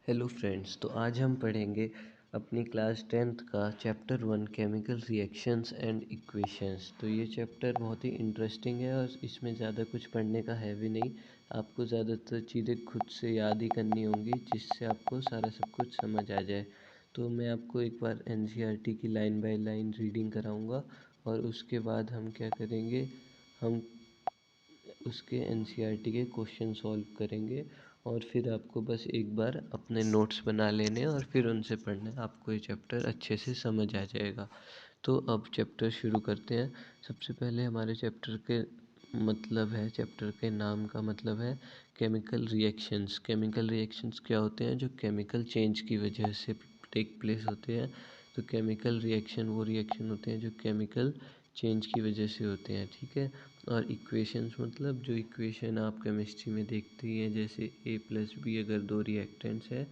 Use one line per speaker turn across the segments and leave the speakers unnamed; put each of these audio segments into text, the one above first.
Hello friends, तो आज हम पढ़ेंगे अपनी क्लास 10th का chapter 1 chemical reactions and equations. तो ये चैप्टर बहुत ही इंटरेस्टिंग है और इसमें ज़्यादा कुछ पढ़ने का है भी नहीं। आपको ज़्यादातर चीज़ें खुद से याद ही करनी होंगी जिससे आपको सारा सब कुछ समझ आ जाए। तो मैं आपको एक बार एनसीईआरटी की लाइन बाय लाइन रीडिंग कराऊंगा और उसके बाद हम क्या करेंगे, हम उसके एनसीईआरटी के क्वेश्चन सॉल्व करेंगे और फिर आपको बस एक बार अपने नोट्स बना लेने और फिर उनसे पढ़ना है। आपको ये चैप्टर अच्छे से समझ आ जाएगा। तो अब चैप्टर शुरू करते हैं। सबसे पहले हमारे चैप्टर के चैप्टर के नाम का मतलब है केमिकल रिएक्शंस। केमिकल रिएक्शंस क्या होते हैं? जो केमिकल चेंज की वजह से टेक प्लेस होते हैं। तो केमिकल रिएक्शन वो रिएक्शन होते हैं जो केमिकल चेंज की वजह से होते हैं, ठीक है। और इक्वेशंस मतलब जो इक्वेशन आप केमिस्ट्री में देखते ही हैं, जैसे A+B अगर दो रिएक्टेंट्स है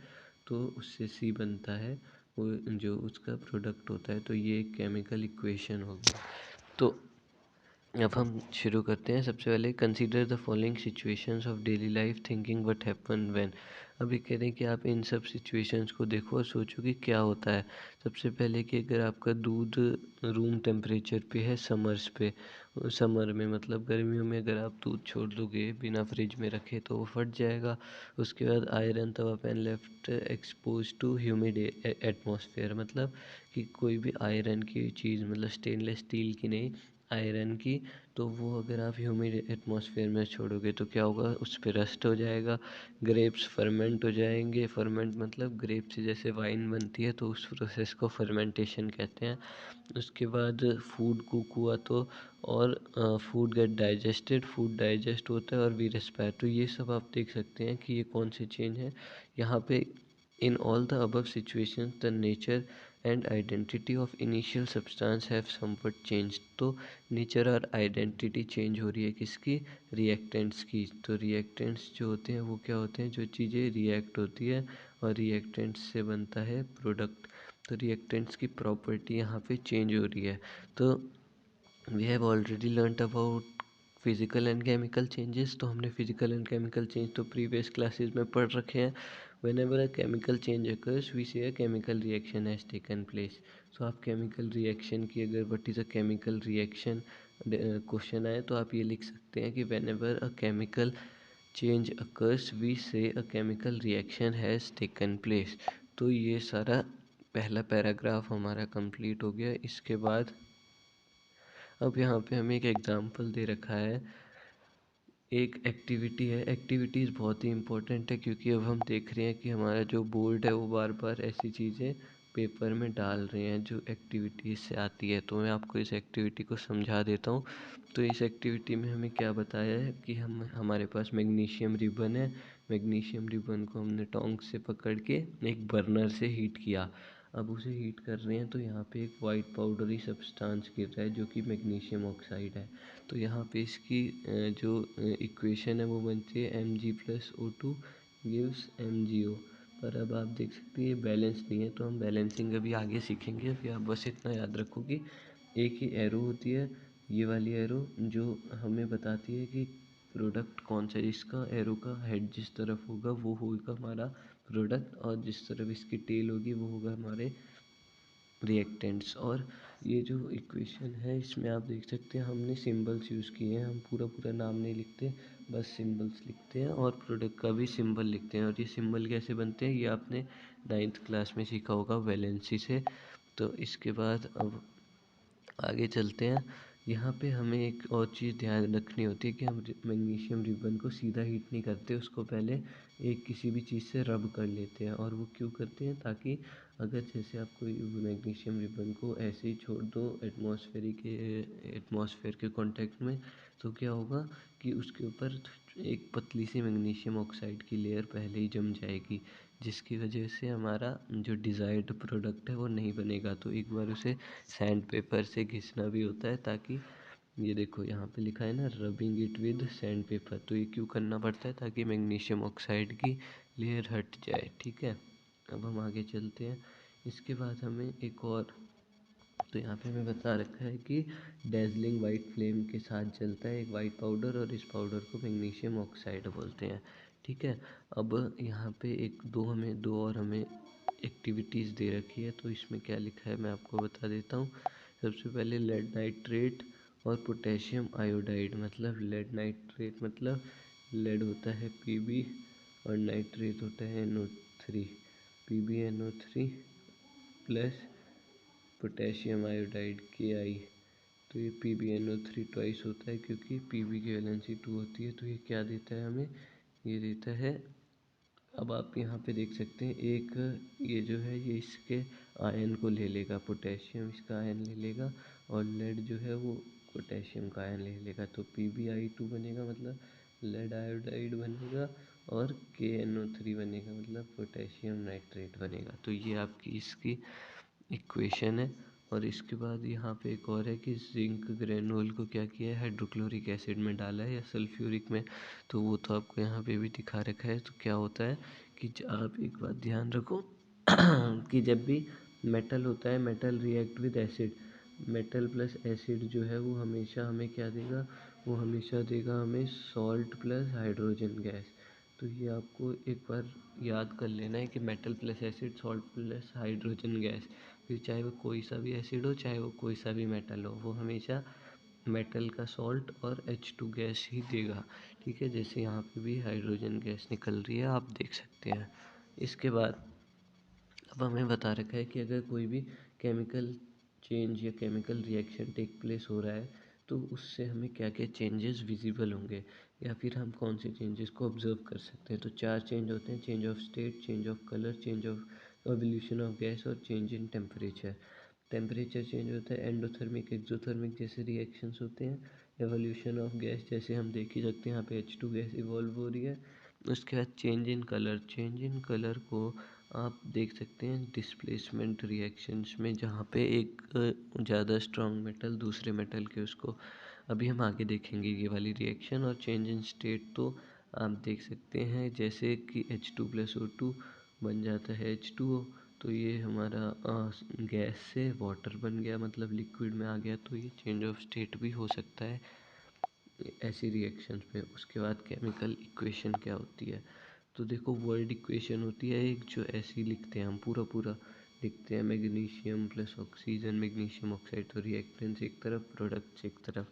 तो उससे C बनता है, वो जो उसका प्रोडक्ट होता है। तो ये एक केमिकल इक्वेशन हो गया। तो अब हम शुरू करते हैं। सबसे पहले consider the following situations of daily life thinking what happen when. अभी कह रहे हैं कि आप इन सब सिचुएशंस को देखो और सोचो कि क्या होता है। सबसे पहले कि अगर आपका दूध रूम टेम्परेचर पे है समर्स पे, समर में मतलब गर्मियों में अगर आप दूध छोड़ दोगे बिना फ्रिज में रखे तो वो फट जाएगा। उसके बाद iron tawa pan left expose to humid atmosphere, मतलब कि कोई भी आयरन की चीज़, मतलब स्टेनलेस स्टील की नहीं, आयरन की, तो वो अगर आप ह्यूमिड एटमॉस्फेयर में छोड़ोगे तो क्या होगा, उस पर रस्ट हो जाएगा। ग्रेप्स फर्मेंट हो जाएंगे। फर्मेंट मतलब ग्रेप से जैसे वाइन बनती है तो उस प्रोसेस को फर्मेंटेशन कहते हैं। उसके बाद फूड कुक हुआ तो और food gate digested, food digest होता है और वी रेस्पायर। तो ये सब आप देख सकते हैं कि ये कौन से चेंज है यहाँ पे। In all the above situations the nature and identity of initial substance have somewhat change. तो नेचर और आइडेंटिटी चेंज हो रही है किसकी? रिएक्टेंट्स की। तो रिएक्टेंट्स जो होते हैं वो क्या होते हैं? जो चीज़ें रिएक्ट होती है और रिएक्टेंट्स से बनता है प्रोडक्ट। तो रिएक्टेंट्स की प्रॉपर्टी यहाँ पे चेंज हो रही है। तो we have already learned about physical and chemical changes. तो हमने फिजिकल एंड केमिकल चेंज तो प्रीवियस क्लासेस में पढ़ रखे हैं। whenever a chemical change occurs we say a chemical reaction has taken place. So आप केमिकल रिएक्शन की अगर what is a chemical reaction question आए तो आप ये लिख सकते हैं कि whenever a chemical change occurs we say a chemical reaction has taken place. तो ये सारा पहला पैराग्राफ हमारा कंप्लीट हो गया। इसके बाद अब यहाँ पे हमें एक एग्जाम्पल दे रखा है, एक एक्टिविटी है। एक्टिविटीज़ बहुत ही इम्पोर्टेंट है क्योंकि अब हम देख रहे हैं कि हमारा जो बोर्ड है वो बार बार ऐसी चीज़ें पेपर में डाल रहे हैं जो एक्टिविटीज़ से आती है। तो मैं आपको इस एक्टिविटी को समझा देता हूँ। तो इस एक्टिविटी में हमें क्या बताया है कि हमारे पास मैग्नीशियम रिबन है। मैग्नीशियम रिबन को हमने टोंक से पकड़ के एक बर्नर से हीट किया। अब उसे हीट कर रहे हैं तो यहाँ पे एक वाइट पाउडरी सब्सटेंस गिर रहा है जो कि मैग्नीशियम ऑक्साइड है। तो यहाँ पे इसकी जो इक्वेशन है वो बनती है Mg+O2 गिव्स MgO। पर अब आप देख सकते हैं ये बैलेंस नहीं है, तो हम बैलेंसिंग अभी आगे सीखेंगे। अभी आप बस इतना याद रखो कि एक ही एरो होती है, ये वाली एरो जो हमें बताती है कि प्रोडक्ट कौन सा है। इसका एरो का हेड जिस तरफ होगा वो होगा हमारा प्रोडक्ट और जिस तरफ इसकी टेल होगी वो होगा हमारे रिएक्टेंट्स। और ये जो इक्वेशन है इसमें आप देख सकते हैं हमने सिंबल्स यूज़ किए हैं। हम पूरा पूरा नाम नहीं लिखते, बस सिंबल्स लिखते हैं और प्रोडक्ट का भी सिंबल लिखते हैं। और ये सिंबल कैसे बनते हैं ये आपने 9th क्लास में सीखा होगा वैलेंसी से। तो इसके बाद अब आगे चलते हैं। यहाँ पे हमें एक और चीज़ ध्यान रखनी होती है कि हम मैग्नीशियम रिबन को सीधा हीट नहीं करते, उसको पहले एक किसी भी चीज़ से रब कर लेते हैं। और वो क्यों करते हैं? ताकि अगर जैसे आप कोई मैग्नीशियम रिबन को ऐसे ही छोड़ दो एटमॉस्फेयर के कांटेक्ट में, तो क्या होगा कि उसके ऊपर एक पतली सी मैग्नीशियम ऑक्साइड की लेयर पहले ही जम जाएगी, जिसकी वजह से हमारा जो डिज़ायर्ड प्रोडक्ट है वो नहीं बनेगा। तो एक बार उसे सैंड पेपर से घिसना भी होता है ताकि, ये देखो यहाँ पे लिखा है ना, rubbing it with sand paper. तो ये क्यों करना पड़ता है? ताकि मैग्नीशियम ऑक्साइड की लेयर हट जाए, ठीक है। अब हम आगे चलते हैं। इसके बाद हमें एक और, तो यहाँ पे हमें बता रखा है कि डेजलिंग वाइट फ्लेम के साथ जलता है एक वाइट पाउडर और इस पाउडर को मैग्नीशियम ऑक्साइड बोलते हैं, ठीक है। अब यहाँ पे दो और हमें एक्टिविटीज़ दे रखी है, तो इसमें क्या लिखा है मैं आपको बता देता हूँ। सबसे पहले लेड नाइट्रेट और पोटेशियम आयोडाइड, मतलब लेड नाइट्रेट मतलब लेड होता है Pb और नाइट्रेट होता है NO3, PbNO3 plus potassium iodide Ki। तो ये PbNO3 ट्वाइस होता है क्योंकि Pb की वैलेंसी 2 होती है। तो ये क्या देता है हमें, ये देता है, अब आप यहाँ पे देख सकते हैं एक ये जो है ये इसके आयन को ले लेगा, पोटेशियम इसका आयन ले लेगा और लेड जो है वो पोटेशियम का आयन ले लेगा। तो PbI2 बनेगा मतलब लेड आयोडाइड बनेगा और KNO3 बनेगा मतलब पोटेशियम नाइट्रेट बनेगा। तो ये आपकी इसकी इक्वेशन है। और इसके बाद यहाँ पे एक और है कि जिंक ग्रेनुल को क्या किया है, हाइड्रोक्लोरिक एसिड में डाला है या सल्फ्यूरिक में। तो वो तो आपको यहाँ पे भी दिखा रखा है। तो क्या होता है कि आप एक बात ध्यान रखो कि जब भी मेटल होता है, metal react with acid, metal plus acid जो है वो हमेशा हमें क्या देगा, वो हमेशा देगा हमें सॉल्ट प्लस हाइड्रोजन गैस। तो ये आपको एक बार याद कर लेना है कि metal plus acid, salt plus hydrogen gas, फिर चाहे वो कोई सा भी एसिड हो, चाहे वो कोई सा भी मेटल हो, वो हमेशा मेटल का सॉल्ट और H2 गैस ही देगा। ठीक है, जैसे यहाँ पे भी हाइड्रोजन गैस निकल रही है, आप देख सकते हैं। इसके बाद अब हमें बता रखा है कि अगर कोई भी केमिकल चेंज या केमिकल रिएक्शन टेक प्लेस हो रहा है तो उससे हमें क्या क्या चेंजेस विजिबल होंगे या फिर हम कौन से चेंजेस को ऑब्जर्व कर सकते हैं। तो 4 चेंज होते हैं, change of state, change of colour, change of evolution of gas और change in temperature. Temperature change होता है, एंडोथर्मिक एक्सोथर्मिक जैसे रिएक्शंस होते हैं। एवोल्यूशन ऑफ गैस जैसे हम देख ही सकते हैं, यहाँ पे H2 गैस इवॉल्व हो रही है। उसके बाद change in colour, change in colour को आप देख सकते हैं डिस्प्लेसमेंट रिएक्शंस में, जहाँ पे एक ज़्यादा स्ट्रॉन्ग मेटल दूसरे मेटल के उसको, अभी हम आगे देखेंगे ये वाली रिएक्शन। और चेंज इन स्टेट तो आप देख सकते हैं जैसे कि H2+O2 बन जाता है H2O, तो ये हमारा गैस से वाटर बन गया मतलब लिक्विड में आ गया। तो ये चेंज ऑफ स्टेट भी हो सकता है ऐसी रिएक्शंस पे। उसके बाद केमिकल इक्वेशन क्या होती है, तो देखो वर्ड इक्वेशन होती है एक, जो ऐसी लिखते हैं हम पूरा पूरा लिखते हैं, magnesium plus oxygen, magnesium oxide, तो रिएक्टेंट्स एक तरफ, प्रोडक्ट्स एक तरफ।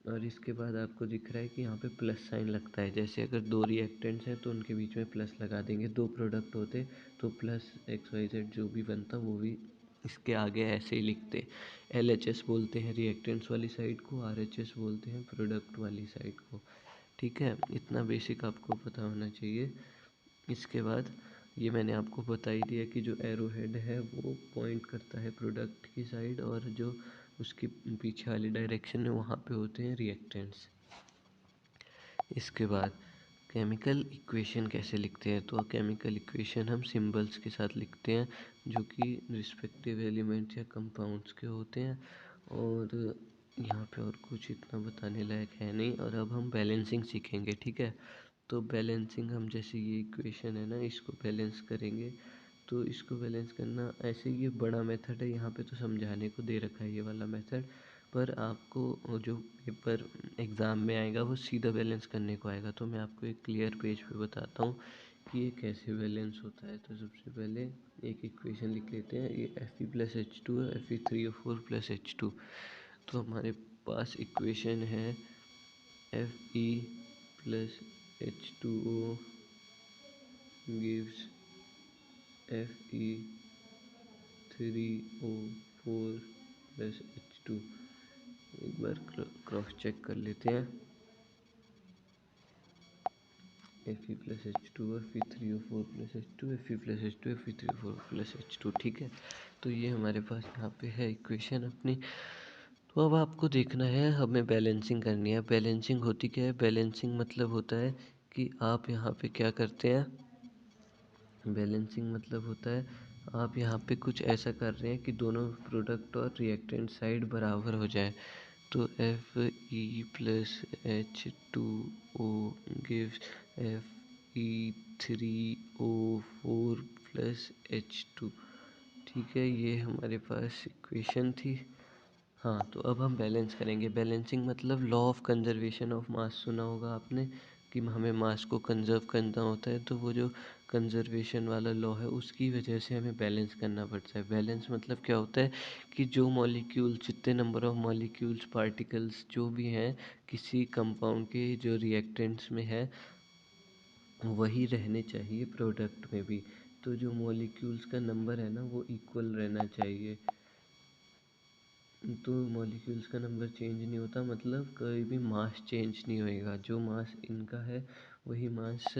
और इसके बाद आपको दिख रहा है कि यहाँ पे प्लस साइन लगता है, जैसे अगर 2 रिएक्टेंट्स हैं तो उनके बीच में प्लस लगा देंगे, 2 प्रोडक्ट होते तो प्लस XYZ जो भी बनता वो भी इसके आगे ऐसे ही लिखते। LHS बोलते हैं रिएक्टेंट्स वाली साइड को, RHS बोलते हैं प्रोडक्ट वाली साइड को। ठीक है, इतना बेसिक आपको पता होना चाहिए। इसके बाद ये मैंने आपको बता ही दिया कि जो एरो हेड है वो पॉइंट करता है प्रोडक्ट की साइड, और जो उसके पीछे वाली डायरेक्शन है वहाँ पे होते हैं रिएक्टेंट्स। इसके बाद केमिकल इक्वेशन कैसे लिखते हैं, तो केमिकल इक्वेशन हम सिंबल्स के साथ लिखते हैं जो कि रिस्पेक्टिव एलिमेंट्स या कंपाउंड्स के होते हैं। और यहाँ पे और कुछ इतना बताने लायक है नहीं। और अब हम बैलेंसिंग सीखेंगे, ठीक है। तो बैलेंसिंग हम जैसे ये इक्वेशन है ना, इसको बैलेंस करेंगे। तो इसको बैलेंस करना ऐसे, ये बड़ा मेथड है, यहाँ पे तो समझाने को दे रखा है ये वाला मेथड, पर आपको जो पेपर एग्ज़ाम में आएगा वो सीधा बैलेंस करने को आएगा। तो मैं आपको एक क्लियर पेज पे बताता हूँ कि ये कैसे बैलेंस होता है। तो सबसे पहले एक इक्वेशन लिख लेते हैं, ये Fe+H2 है, Fe3O4+H2। तो हमारे पास इक्वेशन है Fe+H2O gives Fe3O4+H2। एक बार क्रॉस चेक कर लेते हैं, Fe+H2 Fe3O4+H2, Fe+H2 Fe3O4+H2। ठीक है, तो ये हमारे पास यहाँ पे है इक्वेशन अपनी। तो अब आपको देखना है, हमें बैलेंसिंग करनी है। बैलेंसिंग होती क्या है, बैलेंसिंग मतलब होता है कि आप यहाँ पे क्या करते हैं, बैलेंसिंग मतलब होता है आप यहाँ पे कुछ ऐसा कर रहे हैं कि दोनों प्रोडक्ट और रिएक्टेंट साइड बराबर हो जाए। तो Fe+H2O gives Fe3O4+H2। ठीक है, ये हमारे पास इक्वेशन थी। हाँ, तो अब हम बैलेंस करेंगे। बैलेंसिंग मतलब law of conservation of mass सुना होगा आपने। कि हमें मास को कंजर्व करना होता है, तो वो जो कंजर्वेशन वाला लॉ है उसकी वजह से हमें बैलेंस करना पड़ता है। बैलेंस मतलब क्या होता है कि जो मॉलिक्यूल्स, जितने नंबर ऑफ मॉलिक्यूल्स, पार्टिकल्स जो भी हैं किसी कंपाउंड के जो रिएक्टेंट्स में है, वही रहने चाहिए प्रोडक्ट में भी। तो जो मॉलिक्यूल्स का नंबर है ना वो इक्वल रहना चाहिए। तो मॉलिक्यूल्स का नंबर चेंज नहीं होता, मतलब कोई भी मास चेंज नहीं होएगा। जो मास इनका है वही मास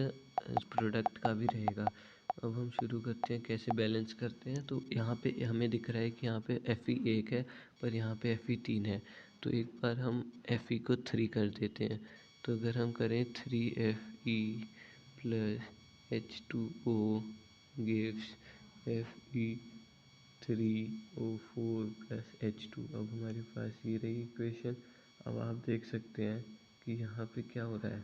प्रोडक्ट का भी रहेगा। अब हम शुरू करते हैं कैसे बैलेंस करते हैं। तो यहाँ पे हमें दिख रहा है कि यहाँ पे Fe1 है पर यहाँ पे Fe3 है। तो एक बार हम Fe को 3 कर देते हैं। तो अगर हम करें 3Fe plus H2O gives Fe3O4 plus H2। अब हमारे पास ये रही इक्वेशन। अब आप देख सकते हैं कि यहाँ पे क्या हो रहा है।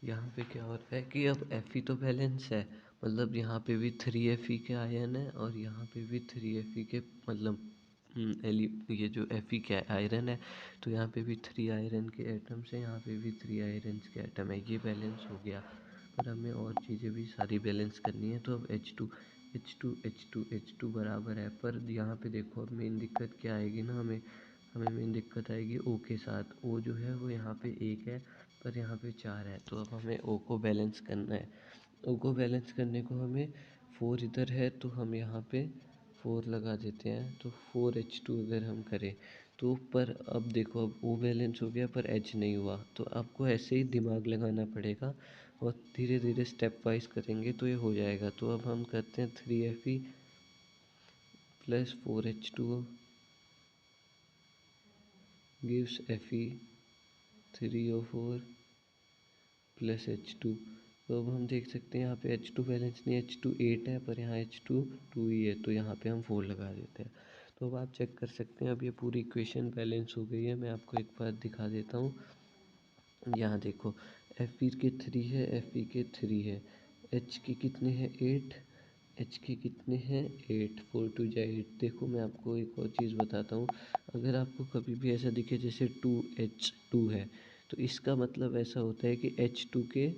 यहाँ पे क्या हो रहा है कि अब Fe तो बैलेंस है, मतलब यहाँ पे भी 3Fe के आयन है और यहाँ पे भी 3Fe के, मतलब ये जो Fe क्या है, आयरन है। तो यहाँ पे भी 3 आयरन के एटम्स हैं, यहाँ पे भी 3 आयरन के एटम है। ये बैलेंस हो गया। पर हमें और चीज़ें भी सारी बैलेंस करनी है। तो अब H2 बराबर है। पर यहाँ पे देखो अब मेन दिक्कत क्या आएगी ना, हमें मेन दिक्कत आएगी O के साथ। O जो है वो यहाँ पे 1 है पर यहाँ पे 4 है। तो अब हमें O को बैलेंस करना है। O को बैलेंस करने को हमें 4 इधर है तो हम यहाँ पे 4 लगा देते हैं। तो 4H2 अगर हम करें तो पर अब देखो अब O बैलेंस हो गया पर H नहीं हुआ। तो आपको ऐसे ही दिमाग लगाना पड़ेगा और धीरे धीरे स्टेप वाइज करेंगे तो ये हो जाएगा। तो अब हम करते हैं 3Fe plus 4H2O gives Fe3O4 plus H2। तो अब हम देख सकते हैं यहाँ पे H2 बैलेंस नहीं, H2 8 है पर यहाँ H2 2 ही है। तो यहाँ पे हम 4 लगा देते हैं। तो अब आप चेक कर सकते हैं अब ये पूरी इक्वेशन बैलेंस हो गई है। मैं आपको एक बार दिखा देता हूँ। यहाँ देखो Fe के 3 है, Fe के 3 है, H के कितने हैं 8, H के कितने हैं 8, 4 2 जा 8। देखो मैं आपको एक और चीज़ बताता हूँ। अगर आपको कभी भी ऐसा दिखे जैसे 2H2 है तो इसका मतलब ऐसा होता है कि H2 के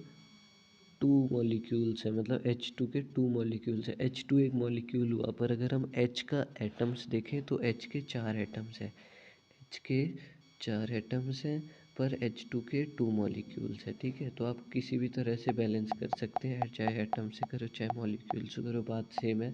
2 मॉलिक्यूल्स हैं, मतलब H2 के 2 मॉलिक्यूल्स हैं। H2 एक मॉलिक्यूल हुआ पर अगर हम H का एटम्स देखें तो H के 4 एटम्स हैं। H के 4 एटम्स हैं पर H2 के 2 मॉलिक्यूल्स हैं। ठीक है, तो आप किसी भी तरह से बैलेंस कर सकते हैं, चाहे एटम से करो चाहे मॉलिक्यूल से करो, बात सेम है।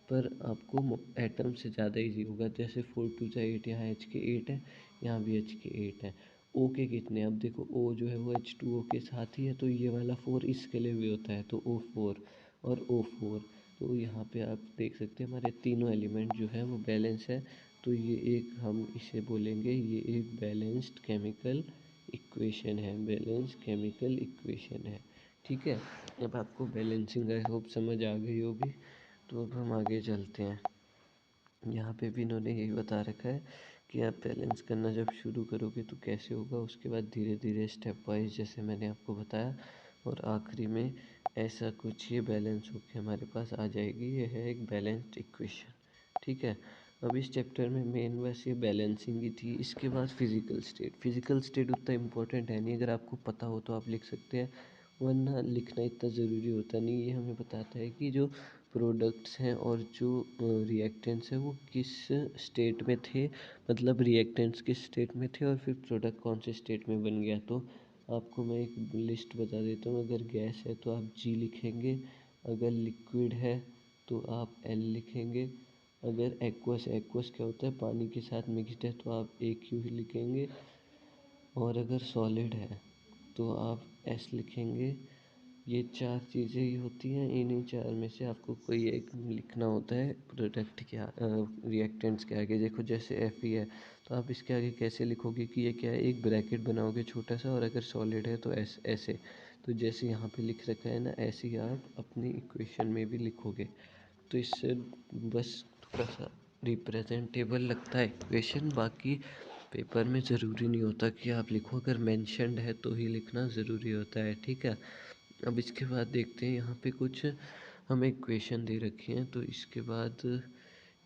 पर आपको एटम से ज़्यादा इजी होगा। जैसे 4 2 जा 8, यहाँ H के 8 है, यहाँ भी H के 8 है। O के कितने, अब देखो O जो है वो H2O के साथ ही है तो ये वाला 4 इसके लिए भी होता है। तो O4 और O4। तो यहाँ पे आप देख सकते हैं हमारे तीनों एलिमेंट जो है वो बैलेंस है। तो ये एक, हम इसे बोलेंगे ये एक बैलेंस्ड केमिकल इक्वेशन है, बैलेंस केमिकल इक्वेशन है। ठीक है, अब आपको बैलेंसिंग आई होप समझ आ गई होगी। तो अब हम आगे चलते हैं। यहाँ पे भी इन्होंने यही बता रखा है कि आप बैलेंस करना जब शुरू करोगे तो कैसे होगा, उसके बाद धीरे धीरे स्टेप वाइज जैसे मैंने आपको बताया, और आखिरी में ऐसा कुछ ये बैलेंस होके हमारे पास आ जाएगी। ये है एक बैलेंस्ड इक्वेशन। ठीक है, अब इस चैप्टर में मेन बस ये बैलेंसिंग ही थी। इसके बाद फिज़िकल स्टेट उतना इम्पोर्टेंट है नहीं, अगर आपको पता हो तो आप लिख सकते हैं, वरना लिखना इतना ज़रूरी होता नहीं। ये हमें बताता है कि जो प्रोडक्ट्स हैं और जो रिएक्टेंट्स हैं वो किस स्टेट में थे, मतलब रिएक्टेंट्स किस स्टेट में थे और फिर प्रोडक्ट कौन से स्टेट में बन गया। तो आपको मैं एक लिस्ट बता देता हूँ। अगर गैस है तो आप G लिखेंगे, अगर लिक्विड है तो आप L लिखेंगे, अगर एक्वस क्या होता है, पानी के साथ मिक्सड है तो आप AQ ही लिखेंगे, और अगर सॉलिड है तो आप S लिखेंगे। ये 4 चीज़ें ही होती हैं। इन्हीं 4 में से आपको कोई एक लिखना होता है प्रोडक्ट के रिएक्टेंट्स के आगे। देखो जैसे Fe है तो आप इसके आगे कैसे लिखोगे कि ये क्या है, एक ब्रैकेट बनाओगे छोटा सा, और अगर सॉलिड है तो ऐसे। तो जैसे यहाँ पे लिख रखा है ना, ऐसे ही आप अपनी इक्वेशन में भी लिखोगे। तो इससे बस थोड़ा सा रिप्रेजेंटेबल लगता है इक्वेशन, बाकी पेपर में ज़रूरी नहीं होता कि आप लिखो, अगर मेंशन्ड है तो ही लिखना ज़रूरी होता है। ठीक है, अब इसके बाद देखते हैं यहाँ पे कुछ हमें इक्वेशन दे रखी हैं। तो इसके बाद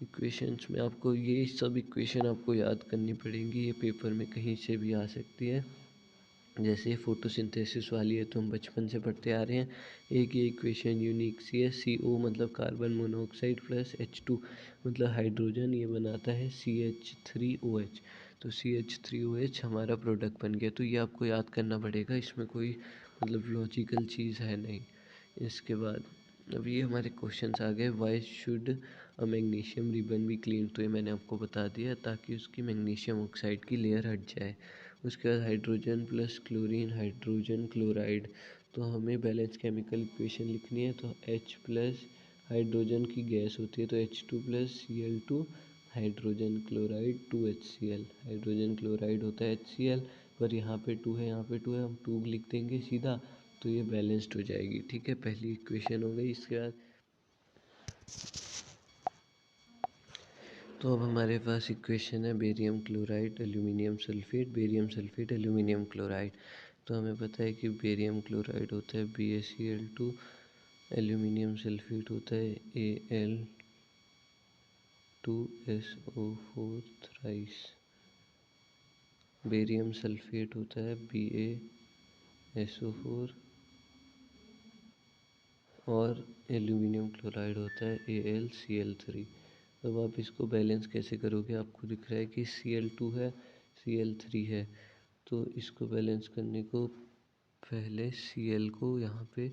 इक्वेशंस में आपको ये सब इक्वेशन आपको याद करनी पड़ेंगी, ये पेपर में कहीं से भी आ सकती है। जैसे फोटोसिंथेसिस वाली है तो हम बचपन से पढ़ते आ रहे हैं। एक ये इक्वेशन यूनिक सी है, CO मतलब कार्बन मोनोऑक्साइड प्लस H2 मतलब हाइड्रोजन, ये बनाता है CH3OH। तो CH3OH हमारा प्रोडक्ट बन गया। तो ये आपको याद करना पड़ेगा, इसमें कोई मतलब लॉजिकल चीज़ है नहीं। इसके बाद अब ये हमारे क्वेश्चंस आ गए, why should a magnesium ribbon be clean. तो ये मैंने आपको बता दिया, ताकि उसकी मैग्नीशियम ऑक्साइड की लेयर हट जाए। उसके बाद hydrogen plus chlorine hydrogen chloride. तो हमें बैलेंस केमिकल इक्वेशन लिखनी है। तो H प्लस हाइड्रोजन की गैस होती है तो H2 plus Cl2 hydrogen chloride 2HCl। Hydrogen chloride होता है HCl, पर यहाँ पे 2 है, यहाँ पे 2 है, हम 2 लिख देंगे सीधा, तो ये बैलेंस्ड हो जाएगी। ठीक है, पहली इक्वेशन हो गई। इसके बाद तो अब हमारे पास इक्वेशन है barium chloride aluminium sulphate, barium sulphate aluminium chloride. तो हमें पता है कि बेरियम क्लोराइड होता है BaCl2, एल्यूमिनियम सल्फेट होता है Al2SO4 थ्राइस, बेरियम सल्फेट होता है BaSO4 और एल्यूमिनियम क्लोराइड होता है AlCl3। अब आप इसको बैलेंस कैसे करोगे? आपको दिख रहा है कि Cl2 है, Cl3 है, तो इसको बैलेंस करने को पहले Cl को यहाँ पे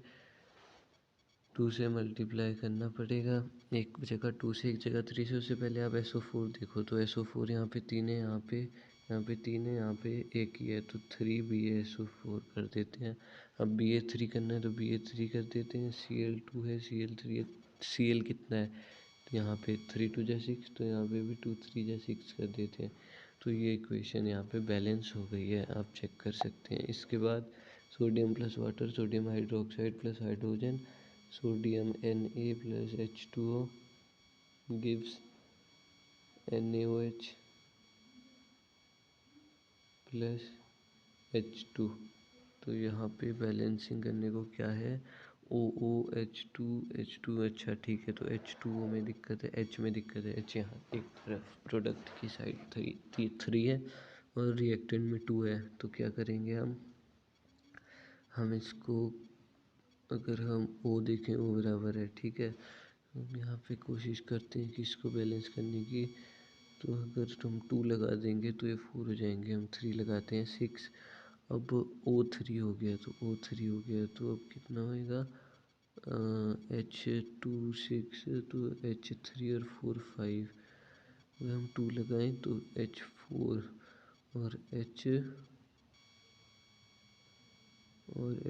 2 से मल्टीप्लाई करना पड़ेगा। एक जगह 2 से, एक जगह 3 से। उससे पहले आप SO4 देखो, तो SO4 यहाँ पे 3 है, यहाँ पे 3 है, यहाँ पे 1 ही है, तो 3 BaSO4 कर देते हैं। अब Ba3 करना है तो Ba3 कर देते हैं। Cl2 है, Cl3 है, Cl कितना है, तो यहाँ पे 3 2 जा 6, तो यहाँ पे भी 2 3 जा 6 कर देते हैं। तो ये इक्वेशन यहाँ पे बैलेंस हो गई है, आप चेक कर सकते हैं। इसके बाद sodium plus water, sodium hydroxide plus hydrogen, sodium Na plus H2O gives NaOH plus H2। तो यहाँ पे बैलेंसिंग करने को क्या है, OOH2 अच्छा ठीक है, तो H2O में दिक्कत है, H में दिक्कत है, H यहाँ एक तरफ प्रोडक्ट की साइड 3 है और रिएक्टेंट में 2 है। तो क्या करेंगे हम इसको, अगर हम O देखें, O बराबर है, ठीक है, हम यहाँ पे कोशिश करते हैं कि इसको बैलेंस करने की। तो अगर हम 2 लगा देंगे तो ये 4 हो जाएंगे, हम 3 लगाते हैं 6। अब O3 हो गया, तो O3 हो गया, तो अब कितना होएगा, H2 6, तो H3 और 4 5। अगर हम 2 लगाएं तो H4 और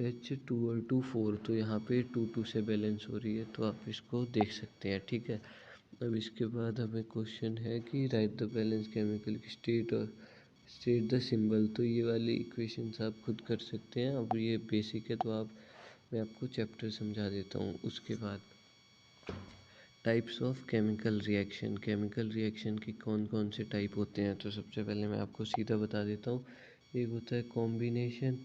H2 और 2 4, तो यहाँ पे 2 2 से बैलेंस हो रही है, तो आप इसको देख सकते हैं। ठीक है, अब इसके बाद हमें क्वेश्चन है कि right the balance chemical state और स्टेट द सिंबल। तो ये वाली इक्वेशंस आप खुद कर सकते हैं। अब ये बेसिक है, तो मैं आपको चैप्टर समझा देता हूँ। उसके बाद types of chemical reaction, chemical reaction की कौन कौन से टाइप होते हैं। तो सबसे पहले मैं आपको सीधा बता देता हूँ। एक होता है कॉम्बिनेशन,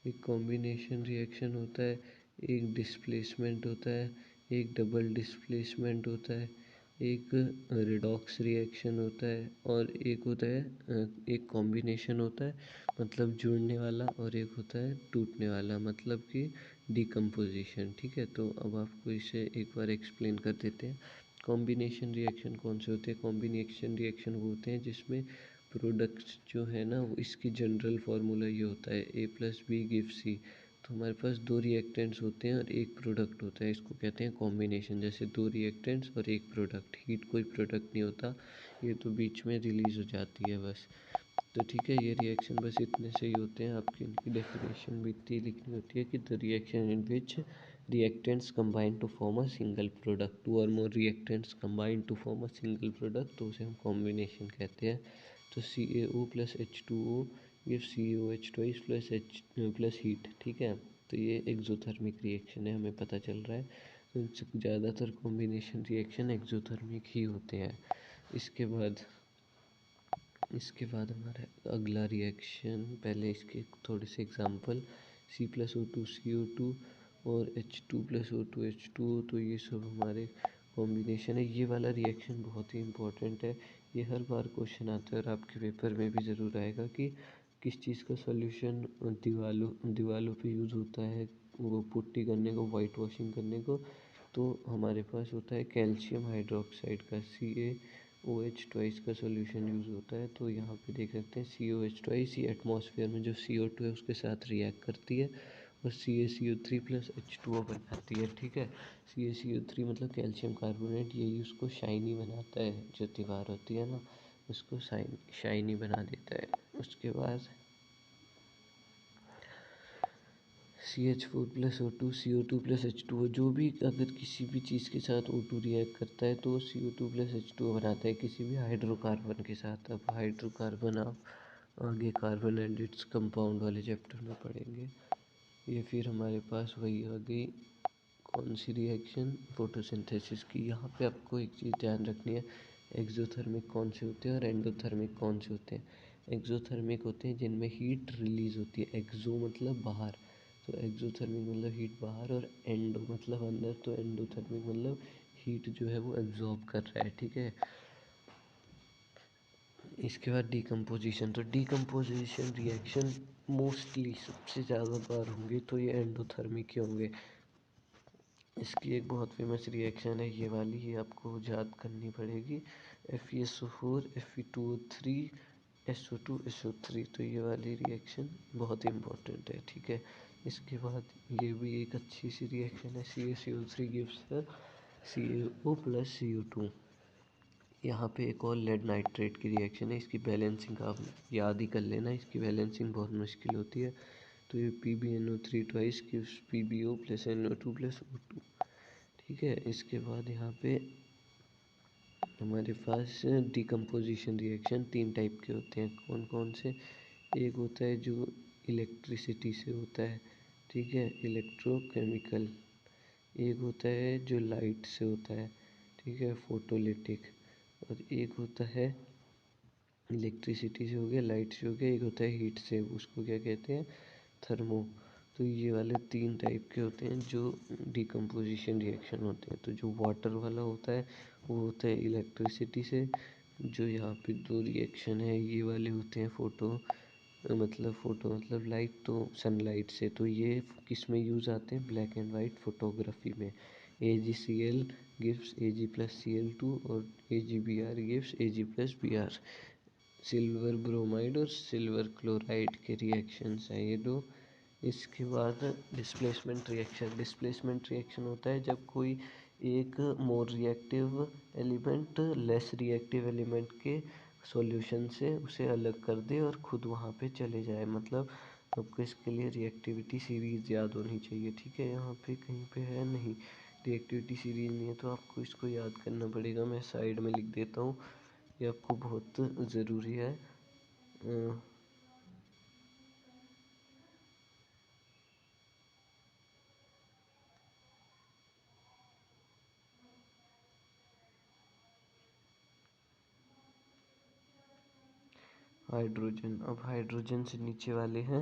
एक कॉम्बिनेशन रिएक्शन होता है, एक डिस्प्लेसमेंट होता है, एक डबल डिस्प्लेसमेंट होता है, एक रिडॉक्स रिएक्शन होता है, और एक होता है एक कॉम्बिनेशन होता है मतलब जुड़ने वाला, और एक होता है टूटने वाला मतलब कि डिकम्पोजिशन। ठीक है, तो अब आपको इसे एक बार एक्सप्लेन कर देते हैं। कॉम्बिनेशन रिएक्शन कौन से होते हैं? कॉम्बिनेशन रिएक्शन वो होते हैं जिसमें प्रोडक्ट्स जो है ना, वो इसकी जनरल फार्मूला ये होता है A+B गिव C। तो हमारे पास 2 रिएक्टेंट्स होते हैं और एक प्रोडक्ट होता है, इसको कहते हैं कॉम्बिनेशन। जैसे 2 रिएक्टेंट्स और एक प्रोडक्ट, हीट कोई प्रोडक्ट नहीं होता, ये तो बीच में रिलीज़ हो जाती है बस। तो ठीक है, ये रिएक्शन बस इतने से ही होते हैं। आपकी इनकी डेफिनेशन भी इतनी लिखनी होती है कि the reaction in which reactants combine to form a single product, 2 or more reactants combine to form a single product, तो उसे हम कॉम्बिनेशन कहते हैं। तो CaO plus H2O give CaOH twice plus H plus heat. ठीक है, तो ये एक्सोथर्मिक रिएक्शन है, हमें पता चल रहा है। तो ज़्यादातर कॉम्बिनेशन रिएक्शन एक्सोथर्मिक ही होते हैं। इसके बाद हमारा अगला रिएक्शन, पहले इसके थोड़े से एग्जांपल, C+O2 CO2 और H2+O2 H2O। तो ये सब हमारे कॉम्बिनेशन है। ये वाला रिएक्शन बहुत ही इम्पोर्टेंट है, ये हर बार क्वेश्चन आता है और आपके पेपर में भी ज़रूर आएगा कि किस चीज़ का सॉल्यूशन दीवालों पे यूज़ होता है वो पुट्टी करने को, वाइट वॉशिंग करने को। तो हमारे पास होता है कैल्शियम हाइड्रोक्साइड का CaOH ट्वाइस का सॉल्यूशन यूज़ होता है। तो यहाँ पे देख सकते हैं COH ट्वाइस ये एटमॉस्फेयर में जो CO2 है उसके साथ रिएक्ट करती है और CaCO3 प्लस H2O बनाती है। ठीक है, CaCO3 मतलब कैल्शियम कार्बोनेट, यही उसको शाइनी बनाता है, जो दीवार होती है ना उसको शाइनी बना देता है। उसके बाद CH4 plus O2 CO2 plus H2O, जो भी अगर किसी भी चीज़ के साथ O2 रिएक्ट करता है तो CO2 प्लस H2O बनाता है किसी भी हाइड्रोकार्बन के साथ। अब हाइड्रोकार्बन आप आगे कार्बन एंड इट्स कंपाउंड वाले चैप्टर में पढ़ेंगे। ये फिर हमारे पास वही आ गई कौन सी रिएक्शन, फोटोसिंथेसिस की। यहाँ पे आपको एक चीज़ ध्यान रखनी है, एक्सोथर्मिक कौन से होते हैं और एंडोथर्मिक कौन से होते हैं। एक्सोथर्मिक होते हैं जिनमें हीट रिलीज होती है, एक्सो मतलब बाहर, तो एक्सोथर्मिक मतलब हीट बाहर, और एंडो मतलब अंदर, तो एंडोथर्मिक मतलब हीट जो है वो एब्जॉर्ब कर रहा है। ठीक है, इसके बाद डिकम्पोजिशन, तो डिकम्पोजिशन रिएक्शन मोस्टली सबसे ज़्यादा बार होंगे तो ये एंडोथर्मिक के होंगे। इसकी एक बहुत फेमस रिएक्शन है ये वाली, ये आपको याद करनी पड़ेगी, FeSO4 Fe2O3 SO2 SO3, तो ये वाली रिएक्शन बहुत इम्पोर्टेंट है। ठीक है, इसके बाद ये भी एक अच्छी सी रिएक्शन है, CaCO3 gives CaO plus CO2। यहाँ पे एक और लेड नाइट्रेट की रिएक्शन है, इसकी बैलेंसिंग आप याद ही कर लेना, इसकी बैलेंसिंग बहुत मुश्किल होती है। तो ये PbNO3 twice gives PbO plus NO2 plus O2। ठीक है, इसके बाद यहाँ पे हमारे पास डिकम्पोजिशन रिएक्शन तीन टाइप के होते हैं, कौन कौन से। एक होता है जो इलेक्ट्रिसिटी से होता है, ठीक है, इलेक्ट्रोकेमिकल। एक होता है जो लाइट से होता है, ठीक है, फोटोलिटिक। और एक होता है इलेक्ट्रिसिटी से हो गया, लाइट से हो गया, एक होता है हीट से, उसको क्या कहते हैं, थर्मो। तो ये वाले तीन टाइप के होते हैं जो डिकम्पोजिशन रिएक्शन होते हैं। तो जो वाटर वाला होता है वो होता है इलेक्ट्रिसिटी से, जो यहाँ पे दो रिएक्शन है ये वाले होते हैं फोटो मतलब लाइट, तो सनलाइट से। तो ये किस में यूज़ आते हैं, ब्लैक एंड वाइट फोटोग्राफी में। AgCl gives Ag plus Cl2 और AgBr gives Ag plus Br। Silver bromide और सिल्वर क्लोराइड के रिएक्शंस हैं ये दो। इसके बाद डिस्प्लेसमेंट रिएक्शन होता है जब कोई एक more reactive element less reactive element के सॉल्यूशन से उसे अलग कर दे और खुद वहाँ पे चले जाए। मतलब आपको इसके लिए रिएक्टिविटी सीरीज याद होनी चाहिए। ठीक है, यहाँ पे कहीं पे है नहीं, रिएक्टिविटी सीरीज नहीं है तो आपको इसको याद करना पड़ेगा। मैं साइड में लिख देता हूँ, ये आपको बहुत ज़रूरी है। हाइड्रोजन, अब हाइड्रोजन से नीचे वाले हैं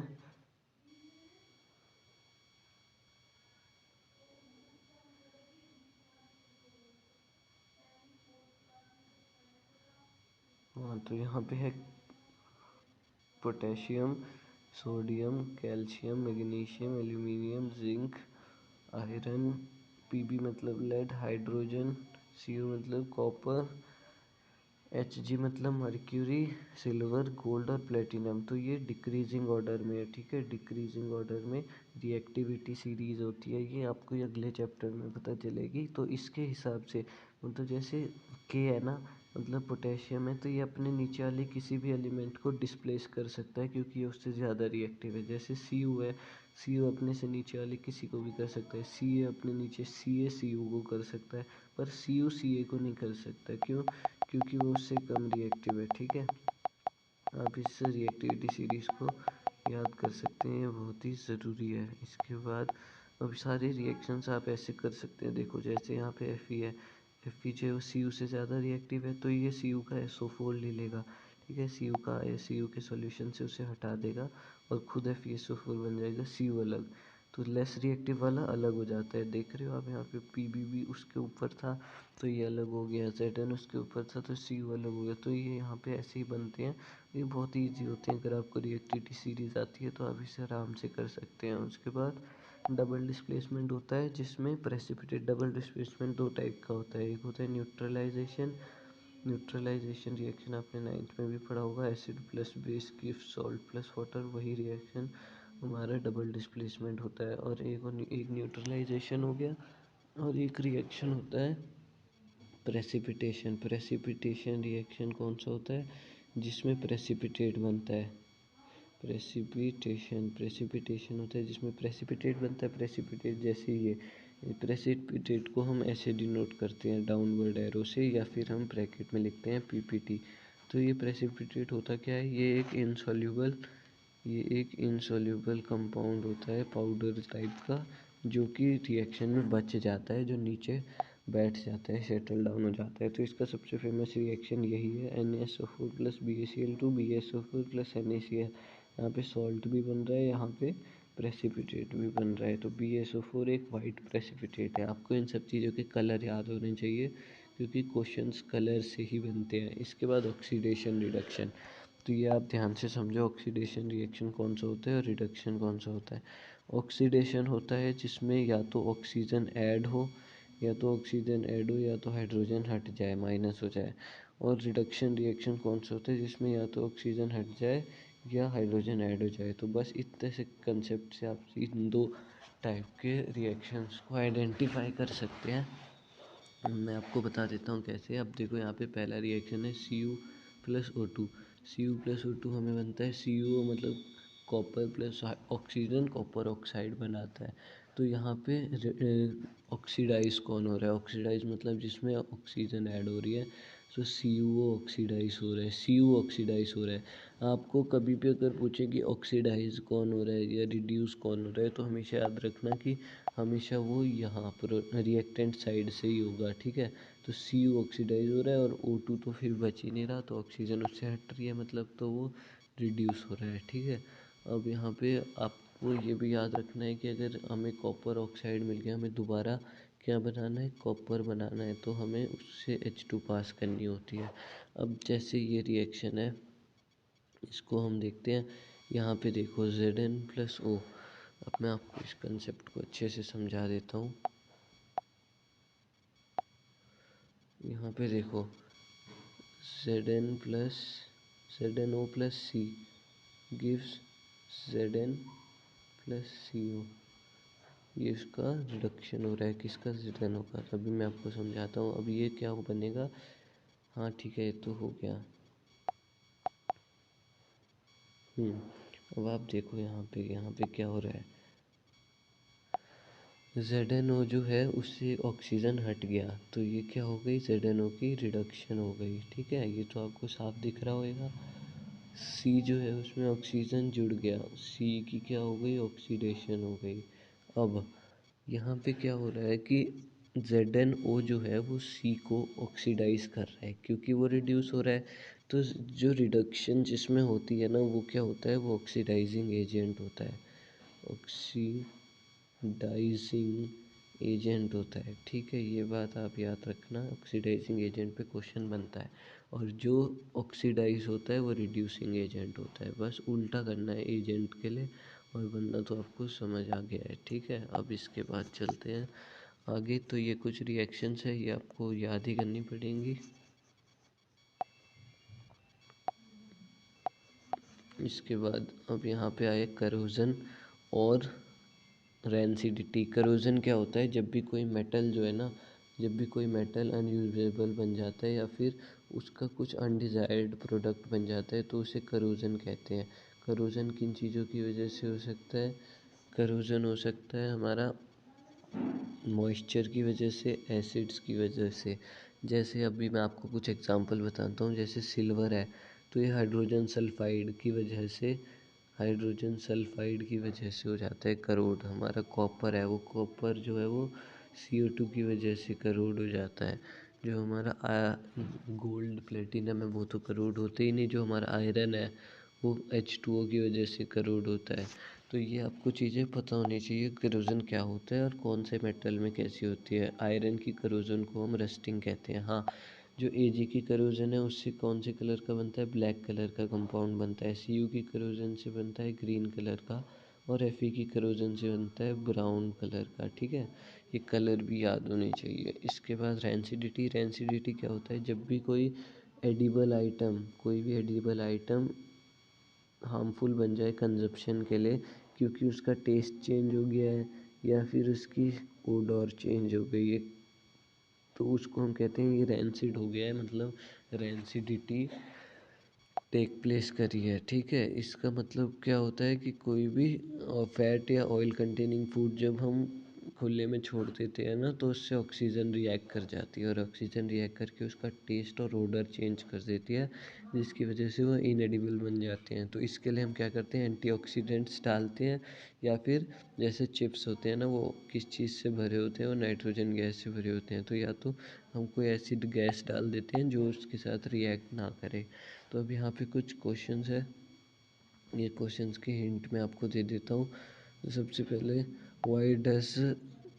हाँ, तो यहाँ पे है potassium, sodium, calcium, magnesium, aluminium, zinc, iron. Pb मतलब लेड, हाइड्रोजन, Co मतलब कॉपर, Hg मतलब मर्क्यूरी, सिल्वर, गोल्ड और प्लेटिनम। तो ये डिक्रीजिंग ऑर्डर में है। ठीक है, डिक्रीजिंग ऑर्डर में रिएक्टिविटी सीरीज होती है, ये आपको अगले चैप्टर में पता चलेगी। तो इसके हिसाब से मतलब जैसे K है ना, मतलब पोटेशियम है, तो ये अपने नीचे वाले किसी भी एलिमेंट को डिस्प्लेस कर सकता है क्योंकि ये उससे ज़्यादा रिएक्टिव है। जैसे Cu है, Cu अपने से नीचे वाले किसी को भी कर सकता है, Ca अपने नीचे Cu को कर सकता है, पर Ca को नहीं कर सकता। क्यों, क्योंकि वो उससे कम रिएक्टिव है। ठीक है, आप इस रिएक्टिविटी सीरीज़ को याद कर सकते हैं, ये बहुत ही ज़रूरी है। इसके बाद अब सारे रिएक्शंस आप ऐसे कर सकते हैं, देखो जैसे यहाँ पे Fe है, Fe जो है वो Cu से ज़्यादा रिएक्टिव है तो ये Cu का SO4 ले लेगा। ठीक है, Cu के सॉल्यूशन से उसे हटा देगा और खुद FeSO4 बन जाएगा, Cu अलग। तो लेस रिएक्टिव वाला अलग हो जाता है। देख रहे हो आप यहाँ पे PBB उसके ऊपर था तो ये अलग हो गया, ZN उसके ऊपर था तो CU अलग हो गया। तो ये यहाँ पे ऐसे ही बनते हैं, ये बहुत ईजी होते हैं। अगर आपको रिएक्टिविटी सीरीज आती है तो आप इसे आराम से कर सकते हैं। उसके बाद डबल डिस्प्लेसमेंट होता है, जिसमें प्रेसिपिटेट डबल डिस्प्लेसमेंट दो टाइप का होता है। एक होता है न्यूट्रलाइजेशन रिएक्शन, आपने 9th में भी पढ़ा होगा, acid plus base gives salt plus water, वही रिएक्शन हमारा डबल डिस्प्लेसमेंट होता है। और एक न्यूट्रलाइजेशन हो गया, और एक रिएक्शन होता है प्रेसिपिटेशन रिएक्शन कौन सा होता है, जिसमें प्रेसिपिटेट बनता है। प्रेसिपिटेशन होता है जिसमें प्रेसिपिटेट बनता है। प्रेसिपिटेट जैसे ये प्रेसिपिटेट को हम ऐसे डिनोट करते हैं डाउनवर्ड एरो से, या फिर हम ब्रैकेट में लिखते हैं PPT। तो ये प्रेसिपिटेट होता क्या है, ये एक इनसॉल्यूबल कंपाउंड होता है पाउडर टाइप का, जो कि रिएक्शन में बच जाता है, जो नीचे बैठ जाता है, सेटल डाउन हो जाता है। तो इसका सबसे फेमस रिएक्शन यही है, NaSO4 plus BaCl2 BaSO4 plus NaCl। यहाँ पे सॉल्ट भी बन रहा है, यहाँ पे प्रेसिपिटेट भी बन रहा है। तो BaSO4 एक वाइट प्रेसिपिटेट है। आपको इन सब चीज़ों के कलर याद होने चाहिए, क्योंकि क्वेश्चंस कलर से ही बनते हैं। इसके बाद ऑक्सीडेशन रिडक्शन, तो ये आप ध्यान से समझो, ऑक्सीडेशन रिएक्शन कौन सा होता है और रिडक्शन कौन सा होता है। ऑक्सीडेशन होता है जिसमें या तो ऑक्सीजन ऐड हो या तो हाइड्रोजन हट जाए, माइनस हो जाए। और रिडक्शन रिएक्शन कौन सा होता है, जिसमें या तो ऑक्सीजन हट जाए या हाइड्रोजन ऐड हो जाए। तो बस इतने से कंसेप्ट से आप इन दो टाइप के रिएक्शंस को आइडेंटिफाई कर सकते हैं। मैं आपको बता देता हूँ कैसे। अब देखो यहाँ पे पहला रिएक्शन है Cu plus O2। Cu plus O2 हमें बनता है, CuO मतलब copper plus oxygen, copper oxide बनाता है। तो यहाँ पे ऑक्सीडाइज कौन हो रहा है, ऑक्सीडाइज मतलब जिसमें ऑक्सीजन ऐड हो रही है। तो CuO ऑक्सीडाइज हो रहा है, Cu ऑक्सीडाइज हो रहा है। आपको कभी भी अगर पूछे कि ऑक्सीडाइज कौन हो रहा है या रिड्यूस कौन हो रहा है, तो हमेशा याद रखना कि हमेशा वो यहाँ पर रिएक्टेंट साइड से ही होगा, ठीक है। तो Cu ऑक्सीडाइज हो रहा है और O2 तो फिर बच ही नहीं रहा, तो ऑक्सीजन उससे हट रही है, मतलब तो वो रिड्यूस हो रहा है, ठीक है। अब यहाँ पे आपको ये भी याद रखना है कि अगर हमें कॉपर ऑक्साइड मिल गया, हमें दोबारा क्या बनाना है, कॉपर बनाना है, तो हमें उससे H2 पास करनी होती है। अब जैसे ये रिएक्शन है, इसको हम देखते हैं। यहाँ पे देखो Zn प्लस O। अब मैं आपको इस कंसेप्ट को अच्छे से समझा देता हूँ। यहाँ पे देखो ZnO plus C gives Zn plus CO। ये इसका रिडक्शन हो रहा है, किसका, ZnO का। अभी मैं आपको समझाता हूँ। अब ये क्या बनेगा, हाँ ठीक है, ये तो हो गया। अब आप देखो यहाँ पे क्या हो रहा है। ZnO जो है उससे ऑक्सीजन हट गया, तो ये क्या हो गई, ZnO की रिडक्शन हो गई, ठीक है। ये तो आपको साफ दिख रहा होगा। C जो है उसमें ऑक्सीजन जुड़ गया, C की क्या हो गई, ऑक्सीडेशन हो गई। अब यहाँ पे क्या हो रहा है कि ZnO जो है वो C को ऑक्सीडाइज कर रहा है, क्योंकि वो रिड्यूस हो रहा है। तो जो रिडक्शन जिसमें होती है ना, वो क्या होता है, वो ऑक्सीडाइजिंग एजेंट होता है, ऑक्सीडाइजिंग एजेंट होता है, ठीक है। ये बात आप याद रखना, ऑक्सीडाइजिंग एजेंट पे क्वेश्चन बनता है। और जो ऑक्सीडाइज होता है वो रिड्यूसिंग एजेंट होता है। बस उल्टा करना है एजेंट के लिए, और वरना तो आपको समझ आ गया है, ठीक है। अब इसके बाद चलते हैं आगे। तो ये कुछ रिएक्शंस है, ये आपको याद ही करनी पड़ेंगी। इसके बाद अब यहाँ पे आए करोजन और रेंसिडिटी। करोजन क्या होता है, जब भी कोई मेटल जो है ना, जब भी कोई मेटल अनयूजेबल बन जाता है या फिर उसका कुछ अनडिज़ायर्ड प्रोडक्ट बन जाता है, तो उसे करोजन कहते हैं। करोजन किन चीज़ों की वजह से हो सकता है, करोजन हो सकता है हमारा मॉइस्चर की वजह से, एसिड्स की वजह से। जैसे अभी मैं आपको कुछ एग्जांपल बताता हूँ, जैसे सिल्वर है, तो ये हाइड्रोजन सल्फाइड की वजह से हो जाता है करोड। हमारा कॉपर है, वो कॉपर जो है वो CO2 की वजह से करोड हो जाता है। जो हमारा गोल्ड प्लेटिनम है वो तो करोड होते ही नहीं। जो हमारा आयरन है वो H2O की वजह से करोड होता है। तो ये आपको चीज़ें पता होनी चाहिए, करोजन क्या होता है और कौन से मेटल में कैसी होती है। आयरन की करोजन को हम रस्टिंग कहते हैं। हाँ, जो एजी की करोजन है उससे कौन से कलर का बनता है, ब्लैक कलर का कंपाउंड बनता है। सीयू की करोजन से बनता है ग्रीन कलर का, और एफई की करोजन से बनता है ब्राउन कलर का। ठीक है, ये कलर भी याद होने चाहिए। इसके बाद रेंसिडिटी, रेंसिडिटी क्या होता है, जब भी कोई एडिबल आइटम, कोई भी एडिबल आइटम हार्मफुल बन जाए कंजप्शन के लिए, क्योंकि उसका टेस्ट चेंज हो गया है या फिर उसकी ओडोर चेंज हो गई है, तो उसको हम कहते हैं ये रैंसिड हो गया है, मतलब रैंसिडिटी टेक प्लेस करी है। ठीक है, इसका मतलब क्या होता है कि कोई भी फैट या ऑयल कंटेनिंग फूड जब हम खुले में छोड़ देते हैं ना, तो उससे ऑक्सीजन रिएक्ट कर जाती है, और ऑक्सीजन रिएक्ट करके उसका टेस्ट और ओडर चेंज कर देती है, जिसकी वजह से वो इनएडिबल बन जाते हैं। तो इसके लिए हम क्या करते हैं, एंटीऑक्सीडेंट्स डालते हैं, या फिर जैसे चिप्स होते हैं ना, वो किस चीज़ से भरे होते हैं, वो नाइट्रोजन गैस से भरे होते हैं, तो या तो हम कोई एसिड गैस डाल देते हैं जो उसके साथ रिएक्ट ना करे। तो अब यहाँ पे कुछ क्वेश्चंस है, ये क्वेश्चंस के हिंट मैं आपको दे देता हूँ। तो सबसे पहले, why does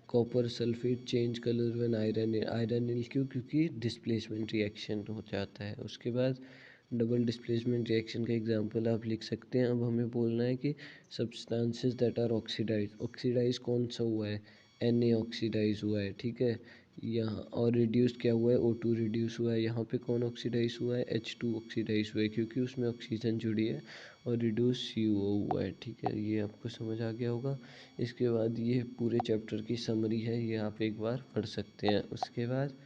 copper sulphate change colour when iron, iron क्यों, क्योंकि डिस्प्लेसमेंट रिएक्शन हो जाता है। उसके बाद डबल डिस्प्लेसमेंट रिएक्शन का एग्जांपल आप लिख सकते हैं। अब हमें बोलना है कि substances that are oxidise, oxidise कौन सा हुआ है, Na ऑक्सीडाइज हुआ है। ठीक है, यहाँ और रिड्यूस क्या हुआ है, O2 रिड्यूस हुआ है। यहाँ पे कौन ऑक्सीडाइज हुआ है, H2 ऑक्सीडाइज हुआ है, क्योंकि उसमें ऑक्सीजन जुड़ी है, और रिड्यूस CO हुआ है। ठीक है, ये आपको समझ आ गया होगा। इसके बाद ये पूरे चैप्टर की समरी है, ये आप एक बार पढ़ सकते हैं। उसके बाद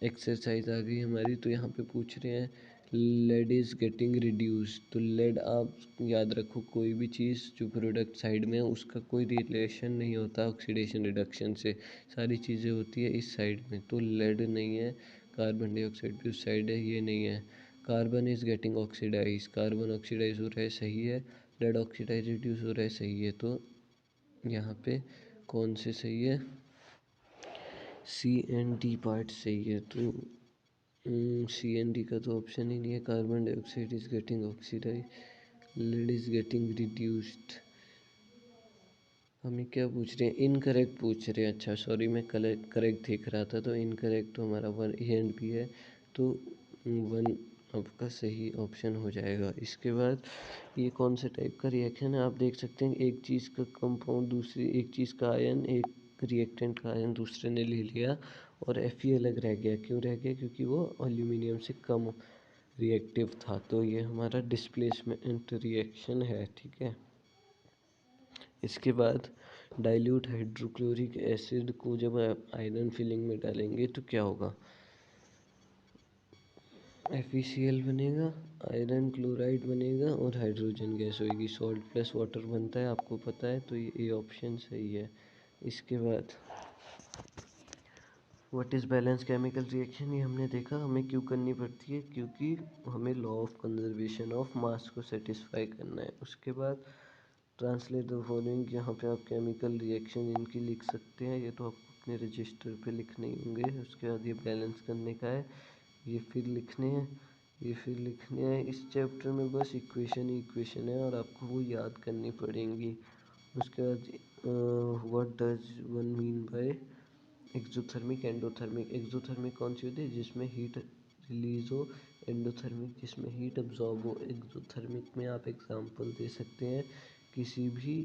एक्सरसाइज आ गई हमारी, तो यहाँ पे पूछ रहे हैं लेड इज़ गेटिंग रिड्यूस। तो लेड आप याद रखो, कोई भी चीज़ जो प्रोडक्ट साइड में है उसका कोई रिलेशन नहीं होता ऑक्सीडेशन रिडक्शन से, सारी चीज़ें होती है इस साइड में। तो लेड नहीं है, कार्बन डाइऑक्साइड भी उस साइड है, ये नहीं है। Carbon is getting oxidise, carbon oxidise हो रहा है, सही है। लेड ऑक्सीडाइज रिड्यूस हो रहा है, सही है। तो यहाँ पे कौन से सही है, C&D पार्ट सही है। तो C&D का तो ऑप्शन ही नहीं है। Carbon dioxide is getting oxidise, lead is getting reduced. हमें क्या पूछ रहे हैं, इनकरेक्ट पूछ रहे हैं। अच्छा सॉरी, मैं करेक्ट देख रहा था, तो इनकरेक्ट तो हमारा 1 A and B है, तो 1 आपका सही ऑप्शन हो जाएगा। इसके बाद ये कौन से टाइप का रिएक्शन है, आप देख सकते हैं एक चीज़ का कंपाउंड दूसरी, एक चीज़ का आयन, एक रिएक्टेंट का आयन दूसरे ने ले लिया, और Fe अलग रह गया। क्यों रह गया, क्योंकि वो एल्यूमिनियम से कम रिएक्टिव था। तो ये हमारा डिस्प्लेसमेंट रिएक्शन है। ठीक है, इसके बाद डाइल्यूट हाइड्रोक्लोरिक एसिड को जब आप आयरन फिलिंग में डालेंगे तो क्या होगा, FeCl बनेगा, आयरन क्लोराइड बनेगा, और हाइड्रोजन गैस होगी। सॉल्ट प्लस वाटर बनता है, आपको पता है, तो ये ऑप्शन सही है। इसके बाद what is balance chemical reaction, ये हमने देखा हमें क्यों करनी पड़ती है, क्योंकि हमें law of conservation of mass को सेटिस्फाई करना है। उसके बाद ट्रांसलेट द फॉलोइंग, यहाँ पे आप केमिकल रिएक्शन इनकी लिख सकते हैं, ये तो आपको अपने रजिस्टर पे लिखने ही होंगे। उसके बाद ये बैलेंस करने का है, ये फिर लिखने हैं, ये फिर लिखने हैं। इस चैप्टर में बस इक्वेशन ही इक्वेशन है, और आपको वो याद करनी पड़ेंगी। उसके बाद what does one mean by exothermic endothermic, exothermic कौन सी होती है, जिसमें हीट रिलीज हो, एंडोथर्मिक जिसमें हीट अब्जॉर्ब हो। एक्सोथर्मिक में आप एग्जांपल दे सकते हैं किसी भी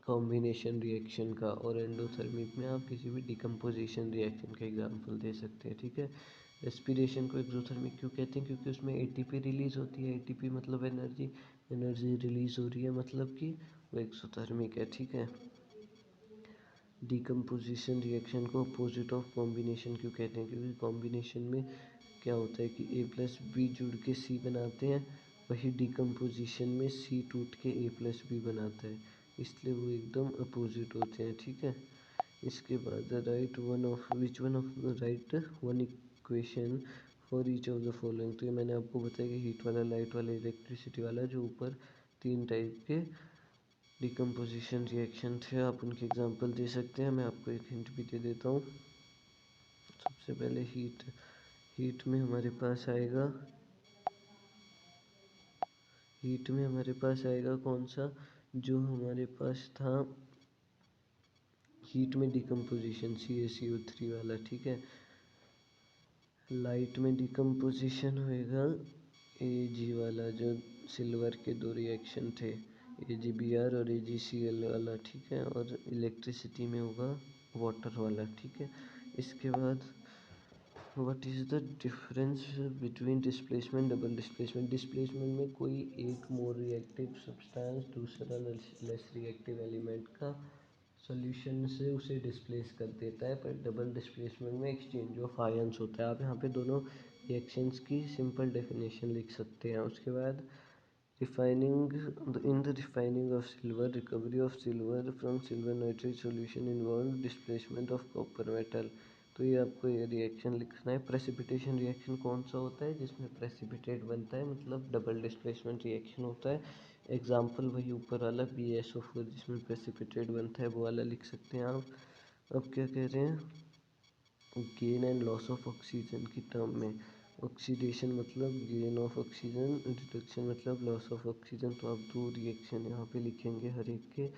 कॉम्बिनेशन रिएक्शन का, और एंडोथर्मिक में आप किसी भी डिकम्पोजिशन रिएक्शन का एग्जांपल दे सकते हैं। ठीक है, रेस्पिरेशन को एक्सोथर्मिक क्यों कहते हैं, क्योंकि उसमें एटीपी रिलीज होती है, एटीपी मतलब एनर्जी, एनर्जी रिलीज हो रही है, मतलब कि वो एक्सोथर्मिक है। ठीक है, डिकम्पोजिशन रिएक्शन को अपोजिट ऑफ कॉम्बिनेशन क्यों कहते हैं, क्योंकि कॉम्बिनेशन में क्या होता है कि A+B जुड़ के C बनाते हैं, वही डिकम्पोजिशन में C टूट के A+B बनाता है, इसलिए वो एकदम अपोजिट होते हैं। ठीक है, इसके बाद right one of which one of right one equation for each of the following. तो ये मैंने आपको बताया कि हीट वाला, लाइट वाला, इलेक्ट्रिसिटी वाला, जो ऊपर 3 टाइप के डिकम्पोजिशन रिएक्शन थे, आप उनके एग्जांपल दे सकते हैं। मैं आपको एक हिंट भी दे देता हूँ। सबसे पहले हीट में हमारे पास आएगा, हीट में हमारे पास आएगा कौन सा, जो हमारे पास था हीट में डिकम्पोजिशन CaCO3 वाला, ठीक है। लाइट में डिकम्पोजिशन होएगा Ag वाला, जो सिल्वर के दो रिएक्शन थे, AgBr और AgCl वाला, ठीक है। और इलेक्ट्रिसिटी में होगा वाटर वाला, ठीक है। इसके बाद what is the difference between displacement double displacement. Displacement में कोई एक मोर रिएक्टिव सब्सटेंस दूसरा लेस रिएक्टिव एलिमेंट का सॉल्यूशन से उसे डिस्प्लेस कर देता है, पर डबल डिस्प्लेसमेंट में एक्सचेंज ऑफ आयंस होता है। आप यहाँ पे दोनों रिएक्शंस की सिंपल डेफिनेशन लिख सकते हैं। उसके बाद refining in the refining of silver, recovery of silver from silver nitrate solution involve displacement of copper metal। तो ये आपको ये रिएक्शन लिखना है। प्रेसिपिटेशन रिएक्शन कौन सा होता है जिसमें प्रेसिपिटेट बनता है, मतलब डबल डिस्प्लेसमेंट रिएक्शन होता है। एग्जाम्पल वही ऊपर वाला BaSO4 जिसमें प्रेसिपिटेट बनता है, वो वाला लिख सकते हैं आप। अब क्या कह रहे हैं, gain and loss of oxygen की टर्म में। ऑक्सीडेशन मतलब गेन ऑफ ऑक्सीजन, रिडक्शन मतलब लॉस ऑफ ऑक्सीजन। तो आप दो रिएक्शन यहाँ पे लिखेंगे हर एक के।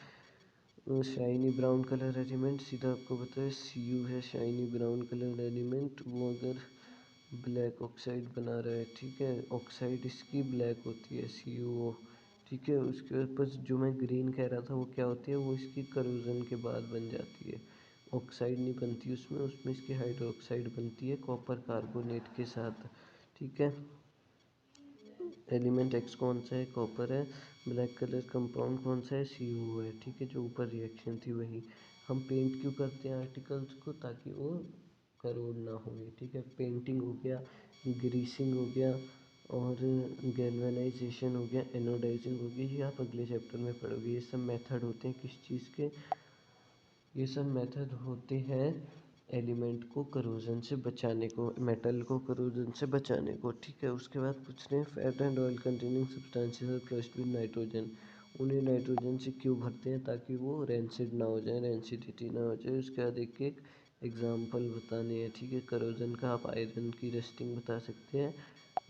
शाइनी ब्राउन कलर एलिमेंट, सीधा आपको पता है Cu है शाइनी ब्राउन कलर एलिमेंट। वो अगर ब्लैक ऑक्साइड बना रहा है, ठीक है, ऑक्साइड इसकी ब्लैक होती है CuO, ठीक है। उसके ऊपर जो मैं ग्रीन कह रहा था वो क्या होती है, वो इसकी करोजन के बाद बन जाती है। ऑक्साइड नहीं बनती उसमें, उसमें इसकी हाइड्रोक्साइड बनती है कॉपर कार्बोनेट के साथ, ठीक है। एलिमेंट एक्स कौन सा है, कॉपर है। ब्लैक कलर कंपाउंड कौन सा है, CuO है, ठीक है। जो ऊपर रिएक्शन थी वही। हम पेंट क्यों करते हैं आर्टिकल्स को, ताकि वो करोड ना हो, ठीक है। पेंटिंग हो गया, ग्रीसिंग हो गया, और गैल्वेनाइजेशन हो गया, एनोडाइजिंग हो गया, ये आप अगले चैप्टर में पढ़ोगे। ये सब मेथड होते हैं किस चीज़ के, ये सब मेथड होते हैं एलिमेंट को करोजन से बचाने को, मेटल को करोजन से बचाने को, ठीक है। उसके बाद पूछ रहे हैं fat and oil containing substances are flushed with nitrogen. उन्हें नाइट्रोजन से क्यों भरते हैं, ताकि वो रेंसिड ना हो जाए, रेंसिडिटी ना हो जाए। उसके बाद एक एक एग्जाम्पल बताने हैं, ठीक है। करोजन का आप आयरन की रस्टिंग बता सकते हैं।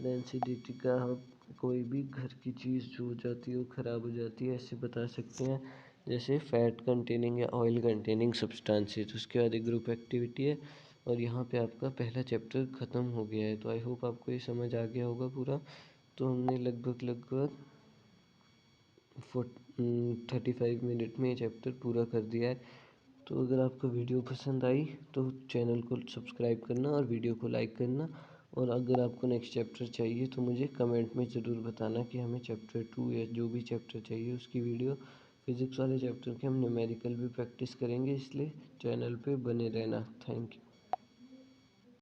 रेंसिडिटी का आप कोई भी घर की चीज़ जो हो जाती है वो ख़राब हो जाती है, ऐसे बता सकते हैं, जैसे फैट कंटेनिंग या ऑयल कंटेनिंग सब्सटेंसेस। उसके बाद एक ग्रुप एक्टिविटी है, और यहाँ पे आपका पहला चैप्टर ख़त्म हो गया है। तो आई होप आपको ये समझ आ गया होगा पूरा। तो हमने लगभग लगभग 35 मिनट में ये चैप्टर पूरा कर दिया है। तो अगर आपको वीडियो पसंद आई तो चैनल को सब्सक्राइब करना और वीडियो को लाइक करना। और अगर आपको नेक्स्ट चैप्टर चाहिए तो मुझे कमेंट में ज़रूर बताना कि हमें चैप्टर 2 या जो भी चैप्टर चाहिए उसकी वीडियो। फिज़िक्स वाले चैप्टर के हम न्यूमेरिकल भी प्रैक्टिस करेंगे, इसलिए चैनल पे बने रहना। Thank you.